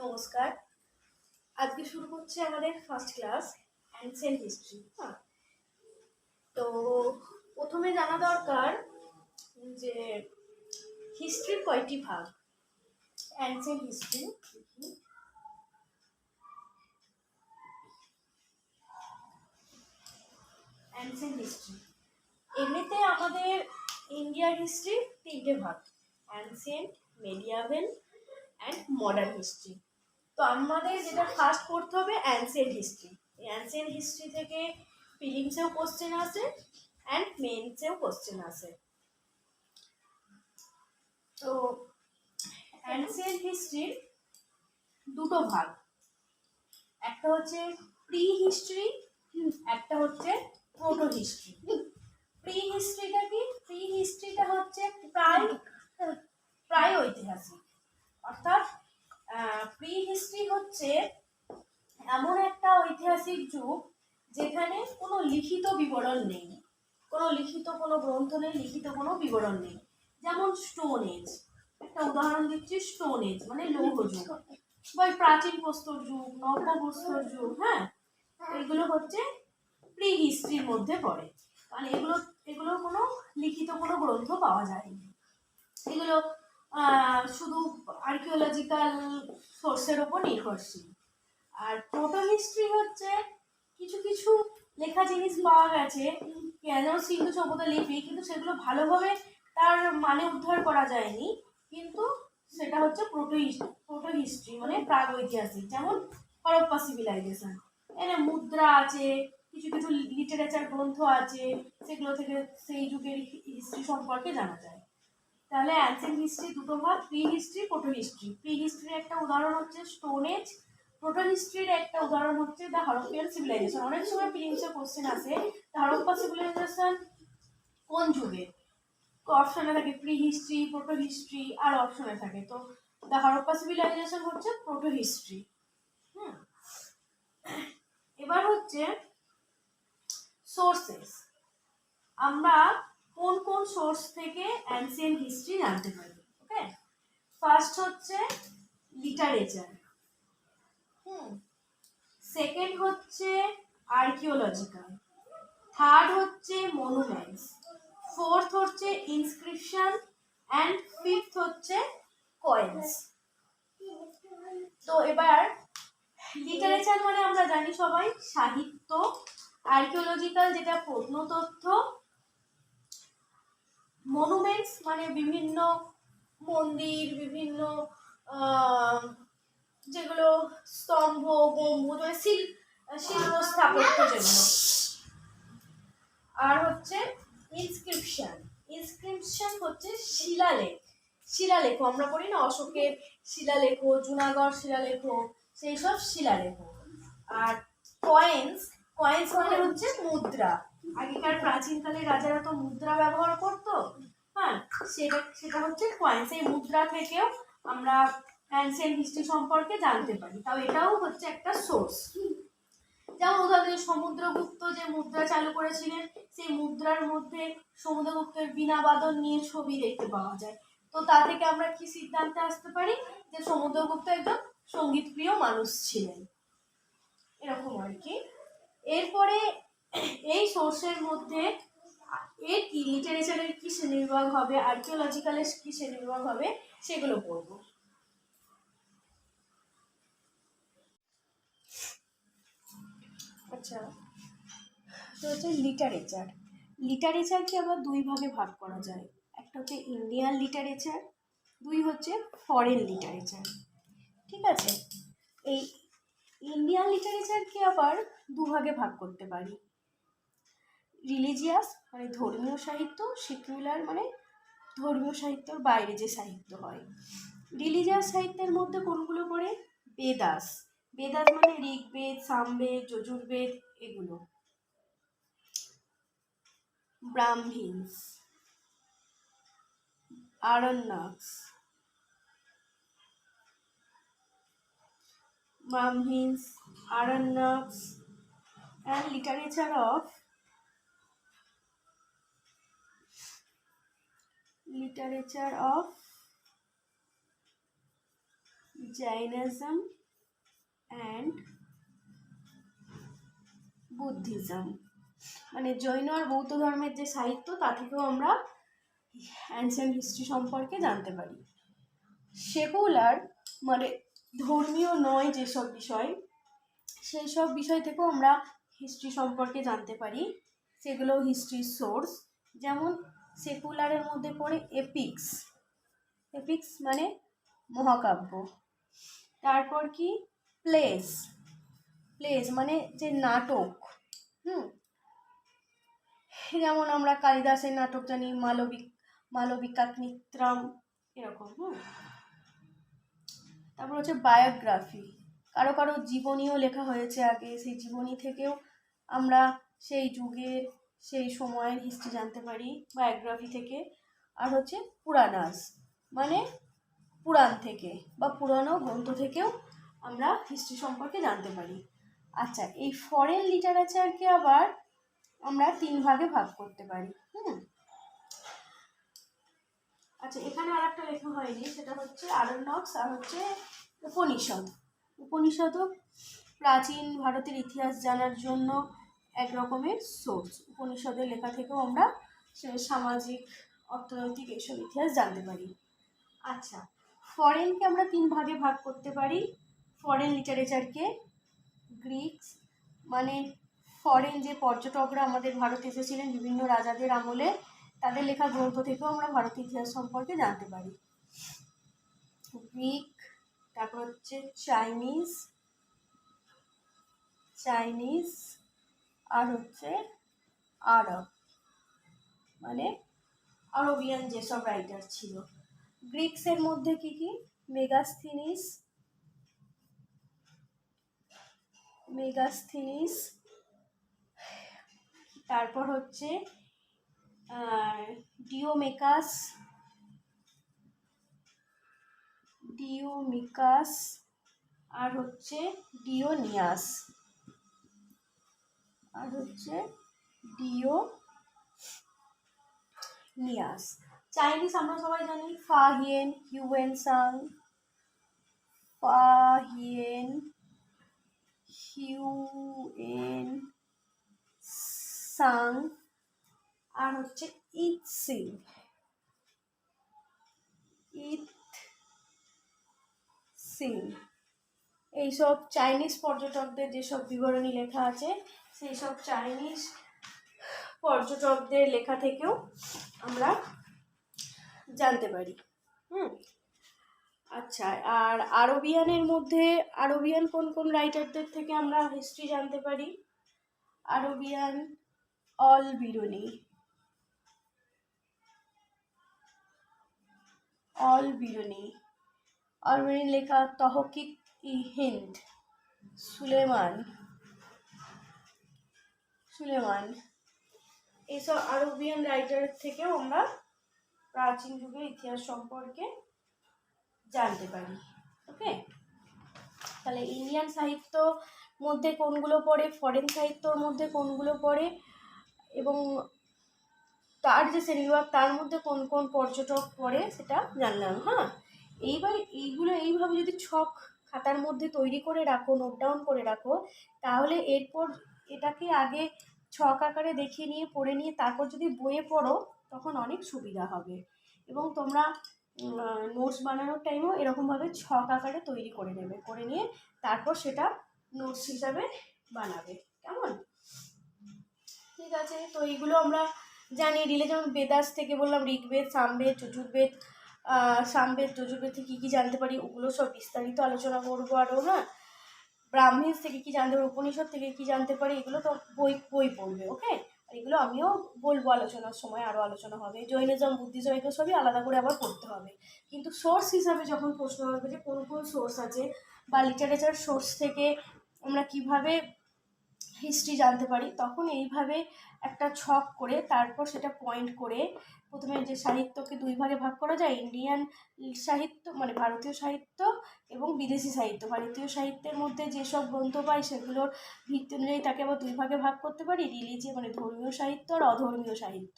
নমস্কার। আজকে শুরু করছে আমাদের ফার্স্ট ক্লাস অ্যানসিয়েন্ট হিস্ট্রি। তো প্রথমে জানা দরকার যে হিস্ট্রির কয়টি ভাগ। অ্যানসিয়েন্ট হিস্ট্রি এমনিতে আমাদের ইন্ডিয়ার হিস্ট্রি তিনটে ভাগ: ancient, medieval and modern history. তো আমাদের যেটা ফার্স্ট পড়তে হবে অ্যানসিয়েন্ট হিস্ট্রি। এই অ্যানসিয়েন্ট হিস্ট্রি থেকে প্রিলিমসেও কোশ্চেন আসে অ্যান্ড মেইনসেও কোশ্চেন আসে। তো অ্যানসিয়েন্ট হিস্ট্রির দুটো ভাগ, একটা হচ্ছে প্রি হিস্ট্রি, একটা হচ্ছে প্রোটো হিস্ট্রি। প্রি হিস্ট্রিটা কি? প্রি হিস্ট্রিটা হচ্ছে প্রায় ঐতিহাসিক, অর্থাৎ প্রি হিস্ট্রি হচ্ছে এমন একটা ঐতিহাসিক যুগ যেখানে কোনো লিখিত বিবরণ নেই, কোনো গ্রন্থ নেই, লিখিত কোনো বিবরণ নেই। যেমন স্টোন এজ, একটা উদাহরণ দিচ্ছি। স্টোন এজ মানে লৌহ যুগ, বা প্রাচীন প্রস্তর যুগ, নব্য প্রস্তর যুগ। এগুলো হচ্ছে প্রি হিস্ট্রির মধ্যে পড়ে, কারণ এগুলোর কোনো লিখিত কোনো গ্রন্থ পাওয়া যায়নি। এগুলো শুধু আর্কিওলজিক্যাল সোর্সের ওপর নির্ভরশীল। আর প্রোটো হিস্ট্রি হচ্ছে কিছু কিছু লেখা জিনিস পাওয়া গেছে, কেন সিন্ধু সভ্যতা লিপি, কিন্তু সেগুলো ভালোভাবে তার মানে উদ্ধার করা যায়নি, কিন্তু সেটা হচ্ছে প্রোটো হিস্ট্রি মানে প্রাগ ঐতিহাসিক। যেমন হরপ্পা সিভিলাইজেশন, এখানে মুদ্রা আছে, কিছু কিছু লিটারেচার গ্রন্থ আছে, সেগুলো থেকে সেই যুগের হিস্ট্রি সম্পর্কে জানা যায়। তাহলে অ্যানসিয়েন্ট হিস্ট্রি দুটো ভাগ: প্রি হিস্ট্রি, প্রোটো হিস্ট্রি। প্রি হিস্ট্রির একটা উদাহরণ হচ্ছে স্টোন এজ, প্রোটো হিস্ট্রির একটা উদাহরণ হচ্ছে দ্য হরপ্পিয়ান সিভিলাইজেশন। অনেক সময় প্রিলিমসে কোশ্চেন আসে দ্য হরপ্পা সিভিলাইজেশন কোন যুগে, অপশনে থাকে প্রি হিস্ট্রি, প্রোটো হিস্ট্রি, আর অপশনে থাকে। তো দ্য হরপ্পা সিভিলাইজেশন হচ্ছে প্রোটো হিস্ট্রি। এবার হচ্ছে সোর্সেস। আমরা কোন কোন সোর্স থেকে অ্যানসিয়েন্ট হিস্ট্রি জানতে পারি? ওকে, ফার্স্ট হচ্ছে লিটারেচার, সেকেন্ড হচ্ছে আর্কিওলজিক্যাল, থার্ড হচ্ছে মনুমেন্টস, ফোর্থ হচ্ছে ইনস্ক্রিপশন অ্যান্ড ফিফথ হচ্ছে কয়েন্স। তো এবার লিটারেচার মানে আমরা জানি সবাই সাহিত্য, আর্কিওলজিক্যাল যেটা প্রত্নতত্ত্ব, মনুমেন্টস মানে বিভিন্ন মন্দির, বিভিন্ন যেগুলো স্তম্ভ, গম্বুজ, মানে শিল্প স্থাপত্য যেগুলো। আর হচ্ছে ইনস্ক্রিপশন হচ্ছে শিলালেখ আমরা পড়ি না, অশোকের শিলালেখ, জুনাগড় শিলালেখ, সেই সব শিলালেখ। আর কয়েন্স মানে হচ্ছে মুদ্রা। আগেকার প্রাচীনকালে রাজারা তো মুদ্রা ব্যবহার করতো, সেটা হচ্ছে কয়েন্স। এই মুদ্রা থেকেও আমরা অ্যানসিয়েন্ট হিস্ট্রি সম্পর্কে জানতে পারি। তাও এটাও হচ্ছে একটা সোর্স। যেমন উদাহরণ, সমুদ্রগুপ্ত যে মুদ্রা চালু করেছিলেন, সেই মুদ্রার মধ্যে সমুদ্রগুপ্তের বীণা বাদন নিয়ে ছবি দেখতে পাওয়া যায়। তো তা থেকে আমরা কি সিদ্ধান্তে আসতে পারি যে সমুদ্রগুপ্ত একজন সঙ্গীত প্রিয় মানুষ ছিলেন, এরকম আর কি। এরপরে এই সোর্সের মধ্যে এর কি লিটারেচারের কি শ্রেণীবিভাগ হবে, আর্কিওলজিক্যালের কি শ্রেণীবিভাগ হবে, সেগুলো পড়ব। আচ্ছা, তো হচ্ছে লিটারেচারকে আবার দুই ভাগে ভাগ করা যায়। একটা হচ্ছে ইন্ডিয়ান লিটারেচার, দুই হচ্ছে ফরেন লিটারেচার। ঠিক আছে, এই ইন্ডিয়ান লিটারেচারকে আবার দুভাগে ভাগ করতে পারি: রিলিজিয়াস মানে ধর্মীয় সাহিত্য, সেকুলার মানে ধর্মীয় সাহিত্যর বাইরে যে সাহিত্য হয়। রিলিজিয়াস সাহিত্যের মধ্যে কোনগুলো পড়ে? বেদাস মানে ঋগ্বেদ, সামবেদ, যজুর্বেদ, এগুলো। ব্রাহ্মীস, আরণ্যকস, and literature of Jainism and Buddhism, মানে জৈন আর বৌদ্ধ ধর্মের যে সাহিত্য তা থেকেও আমরা অ্যানসিয়েন্ট হিস্ট্রি সম্পর্কে জানতে পারি। সেকুলার মানে ধর্মীয় নয় যেসব বিষয়, সেই সব বিষয় থেকেও আমরা হিস্ট্রি সম্পর্কে জানতে পারি, সেগুলো হিস্ট্রির সোর্স। যেমন সেকুলারের মধ্যে পড়ে এপিক্স, এপিক্স মানে মহাকাব্য। তারপর কি প্লেস, প্লেস মানে যে নাটক, যেমন আমরা কালিদাসের নাটক জানি, মালবিকাগ্নিমিত্রম এরকম। তারপর হচ্ছে বায়োগ্রাফি, কারো কারো জীবনীও লেখা হয়েছে আগে, সেই জীবনী থেকেও আমরা সেই যুগের সেই সময়ের হিস্ট্রি জানতে পারি বায়োগ্রাফি থেকে। আর হচ্ছে পুরাণাস মানে পুরাণ থেকে বা পুরানো গ্রন্থ থেকেও আমরা হিস্ট্রি সম্পর্কে জানতে পারি। আচ্ছা, এই ফরেন লিটারেচারকে আবার আমরা 3 ভাগে ভাগ করতে পারি। আচ্ছা, এখানে আর একটা লেখা হয়নি, সেটা হচ্ছে আরণ্যক আর হচ্ছে উপনিষদ। উপনিষদও প্রাচীন ভারতের ইতিহাস জানার জন্য এক রকমের সোর্স। উপনিষদের লেখা থেকেও আমরা সামাজিক, অর্থনৈতিক এইসব ইতিহাস জানতে পারি। আচ্ছা, ফরেনকে আমরা 3 ভাগে ভাগ করতে পারি। ফরেন লিটারেচারকে গ্রিকস মানে ফরেন যে পর্যটকরা আমাদের ভারতে এসেছিলেন বিভিন্ন রাজাদের আমলে, তাদের লেখা গ্রন্থ থেকেও আমরা ভারতীয় ইতিহাস সম্পর্কে জানতে পারি। গ্রিক, তারপর হচ্ছে চাইনিজ আর হচ্ছে আরব মানে আরবিয়ান যেসব রাইটার ছিল। গ্রিক্সের মধ্যে কি কি? মেগাস্থিনিস, তারপর হচ্ছে ডিওমিকাস আর হচ্ছে ডিওনিয়াস আর হচ্ছে ডিওনিয়াস। চাইনিজ আমরা সবাই জানি ফাহিয়েন হিউয়েন সাং আর হচ্ছে ইৎসিং। এইসব চাইনিজ পর্যটকদের যেসব বিবরণী লেখা আছে, সেই সব চাইনিজ পর্যটকদের লেখা থেকেও আমরা জানতে পারি। আচ্ছা, আর আরবিয়ানের মধ্যে আরবিয়ান কোন কোন রাইটারদের থেকে আমরা হিস্ট্রি জানতে পারি? আরবিয়ান অল বিরুনি লেখা তহকিক ই হিন্দ, সুলেমান এইসব আরবিয়ান রাইটার থেকেও আমরা প্রাচীন যুগের ইতিহাস সম্পর্কে জানতে পারি। ওকে, তাহলে ইন্ডিয়ান সাহিত্য মধ্যে কোনগুলো পড়ে, ফরেন সাহিত্যর মধ্যে কোনগুলো পড়ে, এবং তার যে শ্রেণীবিভাগ তার মধ্যে কোন কোন পর্যটক পড়ে সেটা জানলাম। এইবার এইগুলো এইভাবে যদি ছক খাতার মধ্যে তৈরি করে রাখো, নোট ডাউন করে রাখো, তাহলে এরপর এটাকে আগে ছক আকারে দেখে নিয়ে পড়ে নিয়ে তারপর যদি বইয়ে পড়ো তখন অনেক সুবিধা হবে। এবং তোমরা নোটস বানানোর টাইমেও এরকমভাবে ছক আকারে তৈরি করে নেবে, করে নিয়ে তারপর সেটা নোটস হিসাবে বানাবে। কেমন? ঠিক আছে, তো এইগুলো আমরা জানি। যেমন বেদাস থেকে বললাম ঋগ্বেদ, সামবেদ যজুর্বেদ থেকে কী কী জানতে পারি, ওগুলো সব বিস্তারিত আলোচনা করবো আরও। ব্রাহ্মীজ থেকে কী জানতে পারি, উপনিষদ থেকে কী জানতে পারি, এগুলো তো বই পড়বে। ওকে, এগুলো আমিও বলবো আলোচনার সময়, আরও আলোচনা হবে। জৈনিজম, বুদ্ধিজম এগুলো সবই আলাদা করে আবার পড়তে হবে। কিন্তু সোর্স হিসাবে যখন প্রশ্ন হবে যে কোন কোন সোর্স আছে বা লিটারেচার সোর্স থেকে আমরা কিভাবে হিস্ট্রি জানতে পারি, তখন এইভাবে একটা ছক করে তারপর সেটা পয়েন্ট করে প্রথমে যে সাহিত্যকে দুই ভাগে ভাগ করা যায়, ইন্ডিয়ান সাহিত্য মানে ভারতীয় সাহিত্য এবং বিদেশি সাহিত্য। ভারতীয় সাহিত্যের মধ্যে যেসব গ্রন্থ পাই সেগুলোর ভিত্তি অনুযায়ী তাকে আবার দুই ভাগে ভাগ করতে পারি, রিলিজিয়ান মানে ধর্মীয় সাহিত্য আর অধর্মীয় সাহিত্য।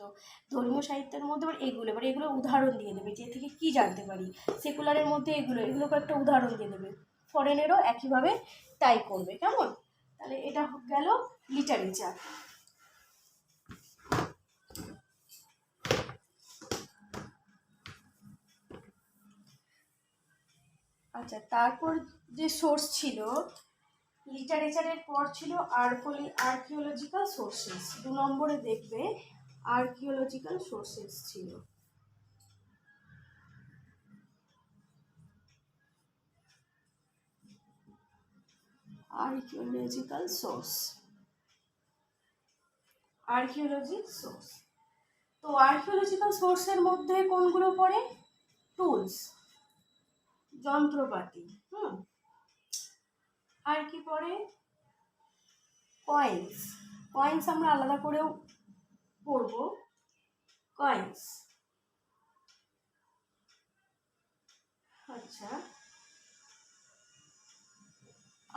ধর্মীয় সাহিত্যের মধ্যে এবার এগুলো উদাহরণ দিয়ে দেবে যে থেকে কী জানতে পারি। সেকুলারের মধ্যে এগুলো কয়েকটা উদাহরণ দিয়ে দেবে। ফরেনেরও একইভাবে তাই করবে। কেমন? তাহলে এটা গেল লিটারেচার। আচ্ছা, তারপর যে সোর্স ছিল লিটারেচারের পর ছিল আর্কিওলজিক্যাল সোর্সেস। 2 নম্বরে দেখবে আর্কিওলজিক্যাল সোর্সেস ছিল। Archaeological source, archaeology source. তো আর্কিওলজিক্যাল সোর্সের মধ্যে কোনগুলো পড়ে? টুলস, যন্ত্রপাতি। আর কি পড়ে? কয়েন্স। কয়েন্স আমরা আলাদা করেও পড়ব। কয়েন্স। আচ্ছা,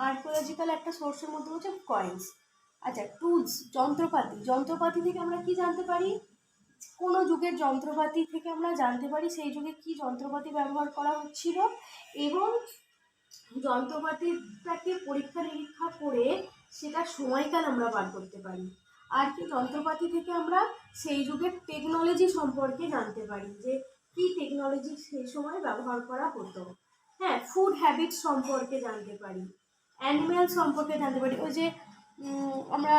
আর্কিওলজিক্যাল একটা সোর্সের মধ্যে হচ্ছে কয়েন্স। আচ্ছা, টুলস, যন্ত্রপাতি। যন্ত্রপাতি থেকে আমরা কি জানতে পারি? কোনো যুগের যন্ত্রপাতি থেকে আমরা জানতে পারি সেই যুগে কি যন্ত্রপাতি ব্যবহার করা হচ্ছিল, এবং যন্ত্রপাতিটাকে পরীক্ষা নিরীক্ষা করে সেটা সময়কাল আমরা বার করতে পারি। আর কি যন্ত্রপাতি থেকে আমরা সেই যুগের টেকনোলজি সম্পর্কে জানতে পারি, যে কি টেকনোলজি সেই সময় ব্যবহার করা হতো। হ্যাঁ, ফুড হ্যাবিট সম্পর্কে জানতে পারি, অ্যানিম্যাল সম্পর্কে জানতে পারি। ওই যে আমরা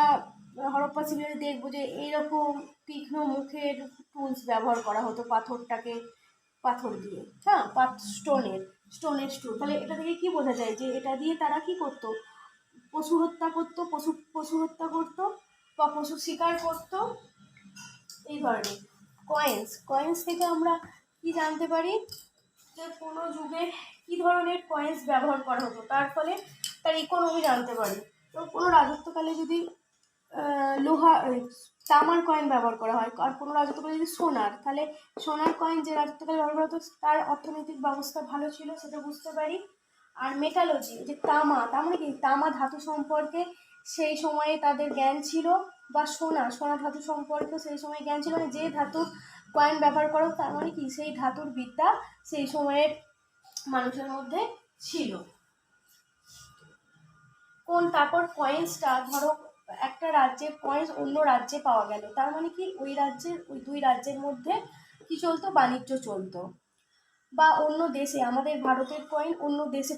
হরপ্পা সিভিলে দেখবো যে এইরকম তীক্ষ্ণ মুখের টুলস ব্যবহার করা হতো, পাথর দিয়ে। হ্যাঁ, স্টোনের স্টুল। তাহলে এটা থেকে কি বোঝা যায় যে এটা দিয়ে তারা কি করতো? পশু হত্যা করতো, পশু হত্যা করতো বা পশু শিকার করতো, এই ধরনের। কয়েন্স থেকে আমরা কি জানতে পারি? যে কোনো যুগে কি ধরনের কয়েন্স ব্যবহার করা হতো, তার ফলে তার ইকোনমি জানতে পারি। তো কোনো রাজত্বকালে যদি তামার কয়েন ব্যবহার করা হয়, আর কোনো রাজত্বকালে যদি সোনার, তাহলে সোনার কয়েন যে রাজত্বকালে ব্যবহার করা হতো তার অর্থনৈতিক ব্যবস্থা ভালো ছিল, সেটা বুঝতে পারি। আর মেটালজি, যে তামা, তার মানে কি তামা ধাতু সম্পর্কে সেই সময়ে তাদের জ্ঞান ছিল, বা সোনা ধাতু সম্পর্কে সেই সময় জ্ঞান ছিল। মানে যে ধাতুর কয়েন ব্যবহার করো তার মানে কি সেই ধাতুর বিদ্যা সেই সময়ের মানুষের মধ্যে ছিল। তারপর কয়েন্সটা ধরো একটা রাজ্যের কয়েন্স অন্য রাজ্যে পাওয়া গেল, তার মানে কি ওই দুই রাজ্যের মধ্যে কি চলতো? বাণিজ্য চলতো। বা অন্য দেশে, আমাদের ভারতের কয়েন অন্য দেশে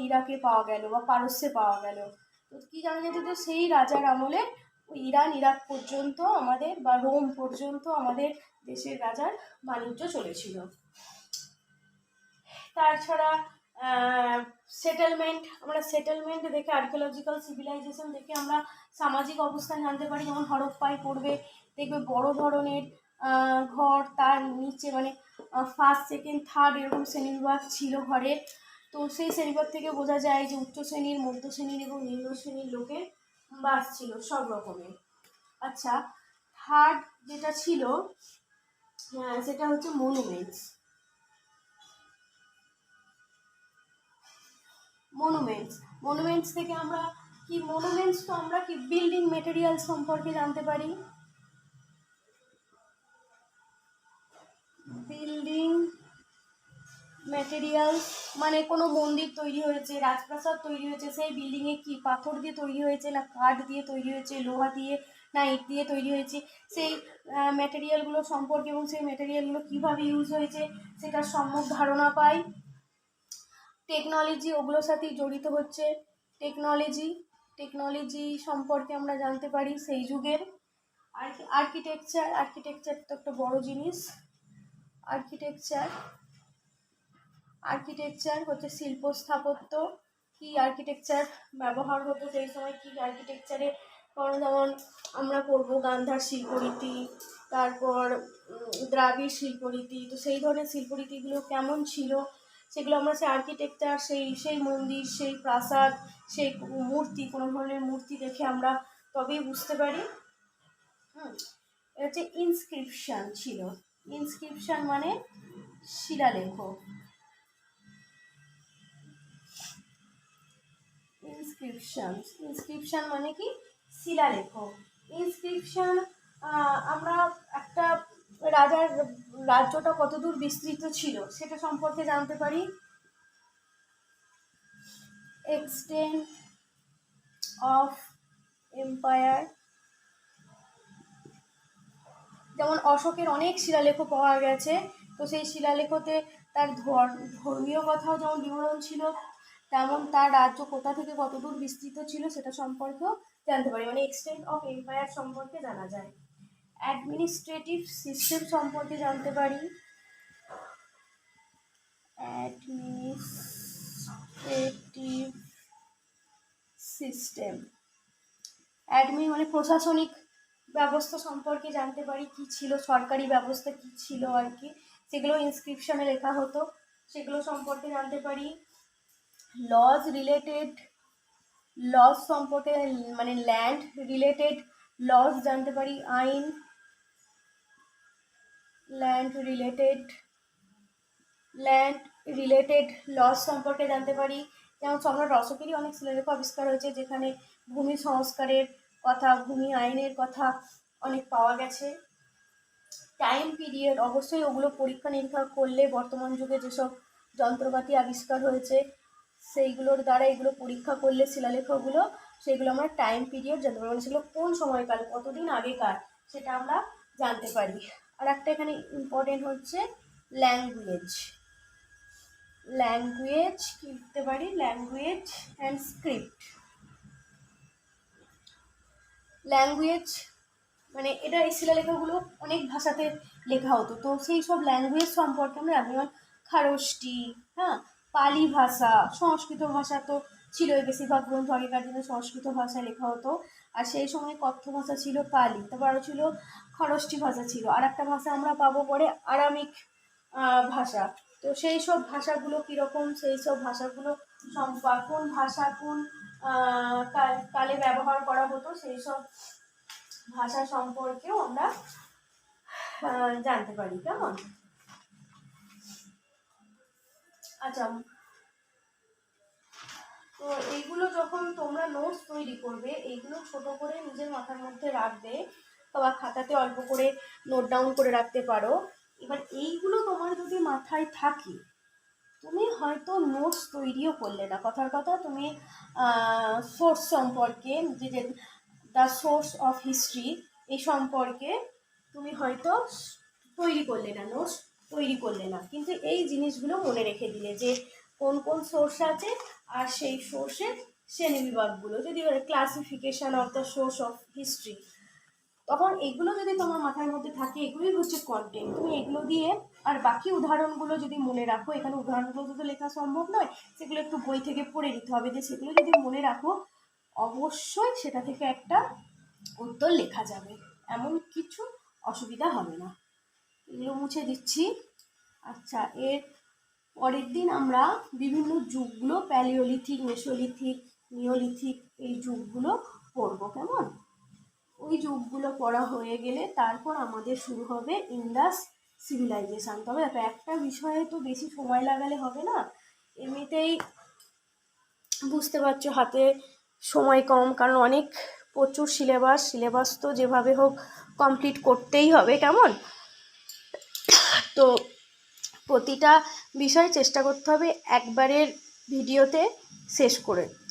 ইরাকে পাওয়া গেল, বা পারস্যে পাওয়া গেল। তো কি জানা যেত? যে সেই রাজার আমলে ওই ইরাক পর্যন্ত আমাদের, বা রোম পর্যন্ত আমাদের দেশের রাজার বাণিজ্য চলেছিল। তাছাড়া সেটেলমেন্ট দেখে, আর্কিওলজিক্যাল সিভিলাইজেশন দেখে আমরা সামাজিক অবস্থান জানতে পারি। যেমন হরপ্পায় পড়বে, দেখবে বড় ধরনের ঘর, তার নিচে মানে ফার্স্ট সেকেন্ড থার্ড এরকম শ্রেণীবিভাগ ছিল ঘরের। তো সেই শ্রেণীবিভাগ থেকে বোঝা যায় যে উচ্চ শ্রেণীর, মধ্য শ্রেণীর এবং নিম্ন শ্রেণীর লোকের বাস ছিল সব রকমের। আচ্ছা, থার্ড যেটা ছিল সেটা হচ্ছে মনুমেন্টস থেকে আমরা কি তো আমরা কি বিল্ডিং মেটেরিয়াল সম্পর্কে জানতে পারি। বিল্ডিং ম্যাটেরিয়াল মানে কোনো মন্দির তৈরি হয়েছে, রাজপ্রাসাদ তৈরি হয়েছে, সেই বিল্ডিংয়ে কি পাথর দিয়ে তৈরি হয়েছে, না কাঠ দিয়ে তৈরি হয়েছে, লোহা দিয়ে না ইট দিয়ে তৈরি হয়েছে, সেই ম্যাটেরিয়ালগুলো সম্পর্কে এবং সেই ম্যাটেরিয়ালগুলো কীভাবে ইউজ হয়েছে সেটার সম্যক ধারণা পাই। টেকনোলজি ওগুলোর সাথেই জড়িত হচ্ছে। টেকনোলজি সম্পর্কে আমরা জানতে পারি সেই যুগের। আর্কিটেকচার তো একটা বড় জিনিস। আর্কিটেকচার হচ্ছে শিল্প স্থাপত্য। কি আর্কিটেকচার ব্যবহার হতো সেই সময়, কি আর্কিটেকচারে যেমন আমরা পড়বো গান্ধার শিল্পরীতি, তারপর দ্রাবিড় শিল্পরীতি। তো সেই ধরনের শিল্পরীতিগুলো কেমন ছিল সেগুলো আমরা সেই আর্কিটেকচার, সেই মন্দির, সেই প্রাসাদ, সেই মূর্তি, কোনো ধরনের মূর্তি দেখে আমরা তবেই বুঝতে পারি। এটা হচ্ছে ইনস্ক্রিপশন ছিল। ইনস্ক্রিপশন মানে শিলালেখ। ইনস্ক্রিপশন মানে কি? শিলালেখ। ইনস্ক্রিপশন আমরা একটা রাজার রাজ্যটা কতদূর বিস্তৃত ছিল সেটা সম্পর্কে জানতে পারি। এক্সটেন্ট অফ এম্পায়ার, যেমন অশোকের অনেক শিলালেখ পাওয়া গেছে, তো সেই শিলালেখতে তার ধর্মীয় কথাও যেমন বিবরণ ছিল, তেমন তার রাজ্য কোথা থেকে কতদূর বিস্তৃত ছিল সেটা সম্পর্কেও জানতে পারি, মানে এক্সটেন্ট অফ এম্পায়ার সম্পর্কে জানা যায়। অ্যাডমিনিস্ট্রেটিভ সিস্টেম সম্পর্কে জানতে পারি। অ্যাডমিনিস্ট্রেটিভ সিস্টেম, অ্যাডমিন মানে প্রশাসনিক ব্যবস্থা সম্পর্কে জানতে পারি, কি ছিল সরকারি ব্যবস্থা কি ছিল আর কি, সেগুলো ইনস্ক্রিপশনে লেখা হতো, সেগুলো সম্পর্কে জানতে পারি। লজ সম্পর্কে মানে ল্যান্ড রিলেটেড লজ জানতে পারি, আইন ল্যান্ড রিলেটেড লজ সম্পর্কে জানতে পারি। যেমন সম্রাট অশোকেরই অনেক শিলালেখ আবিষ্কার হয়েছে যেখানে ভূমি সংস্কারের কথা, ভূমি আইনের কথা অনেক পাওয়া গেছে। টাইম পিরিয়ড, অবশ্যই ওগুলো পরীক্ষা নিরীক্ষা করলে বর্তমান যুগে যেসব যন্ত্রপাতি আবিষ্কার হয়েছে সেইগুলোর দ্বারা এগুলো পরীক্ষা করলে শিলালেখগুলো, সেগুলো আমরা টাইম পিরিয়ড জানতে পারি, মানে সেগুলো কোন সময়কাল কতদিন আগেকার সেটা আমরা জানতে পারি। আর একটা এখানে ইম্পর্টেন্ট হচ্ছে ল্যাঙ্গুয়েজ কি লিখতে পারি, ল্যাঙ্গুয়েজ অ্যান্ড স্ক্রিপ্ট। ল্যাঙ্গুয়েজ মানে এটা এই শিলালেখগুলো অনেক ভাষাতে লেখা হতো, তো সেই সব ল্যাঙ্গুয়েজ সম্পর্কে আমরা যেমন খারষ্টি, পালি ভাষা, সংস্কৃত ভাষা তো ছিলই, বেশিরভাগ গ্রন্থ আগেকার দিনে সংস্কৃত ভাষায় লেখা হতো, আর সেই সময় কথ্য ভাষা ছিল পালি, তারপর আরও ছিল খরষ্টি ভাষা ছিল, আর একটা ভাষা আমরা পাবো পরে আরামিক ভাষা। তো সেই সব ভাষাগুলো কীরকম, সেই সব ভাষাগুলো কোন ভাষা কোন কালে ব্যবহার করা হতো সেই সব ভাষা সম্পর্কেও আমরা জানতে পারি। কেমন? আচ্ছা, তো এইগুলো যখন তোমরা নোটস তৈরি করবে এইগুলো ছোট করে নিজের মাথার মধ্যে রাখবে বা খাতাতে অল্প করে নোট ডাউন করে রাখতে পারো। এবার এইগুলো তোমার যদি মাথায় থাকে তুমি হয়তো নোটস তৈরিও করলে না, কথার কথা তুমি সোর্স সম্পর্কে যে দ্য সোর্স অফ হিস্ট্রি এই সম্পর্কে তুমি হয়তো তৈরি করলে না, নোটস তৈরি করলে না, কিন্তু এই জিনিসগুলো মনে রেখে দিলে যে কোন কোন সোর্স আছে আর সেই সোর্সের শ্রেণীবিভাগগুলো, যদি classification of the source of history, তখন এগুলো যদি তোমার মাথার মধ্যে থাকে এগুলোই হচ্ছে কন্টেন্ট। তুমি এগুলো দিয়ে আর বাকি উদাহরণগুলো যদি মনে রাখো, এখানে উদাহরণগুলো তো লেখা সম্ভব নয়, সেগুলো একটু বই থেকে পড়ে নিতে হবে, যে সেগুলো যদি মনে রাখো অবশ্যই সেটা থেকে একটা উত্তর লেখা যাবে, এমন কিছু অসুবিধা হবে না। এগুলো মুছে দিচ্ছি। আচ্ছা, এর পরের দিন আমরা বিভিন্ন যুগগুলো প্যালিওলিথিক, মেসোলিথিক, নিওলিথিক এই যুগগুলো পড়বো। কেমন? ওই যুগগুলো পড়া হয়ে গেলে তারপর আমাদের শুরু হবে ইন্দাস সিভিলাইজেশন। তবে একটা বিষয়ে তো বেশি সময় লাগালে হবে না, এমনিতেই বুঝতে পারছো হাতে সময় কম, কারণ অনেক প্রচুর সিলেবাস তো যেভাবে হোক কমপ্লিট করতেই হবে। কেমন? তো প্রতিটা বিষয় চেষ্টা করতে হবে একবারের ভিডিওতে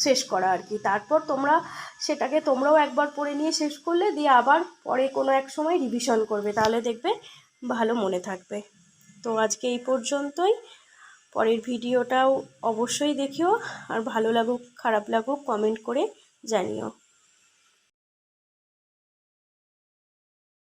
শেষ করা আর কি, তারপর তোমরাও একবার পড়ে নিয়ে শেষ করলে দিয়ে আবার পরে কোনো এক সময় রিভিশন করবে, তাহলে দেখবে ভালো মনে থাকবে। তো আজকে এই পর্যন্তই, পরের ভিডিওটাও অবশ্যই দেখিও, আর ভালো লাগুক খারাপ লাগুক কমেন্ট করে জানিও।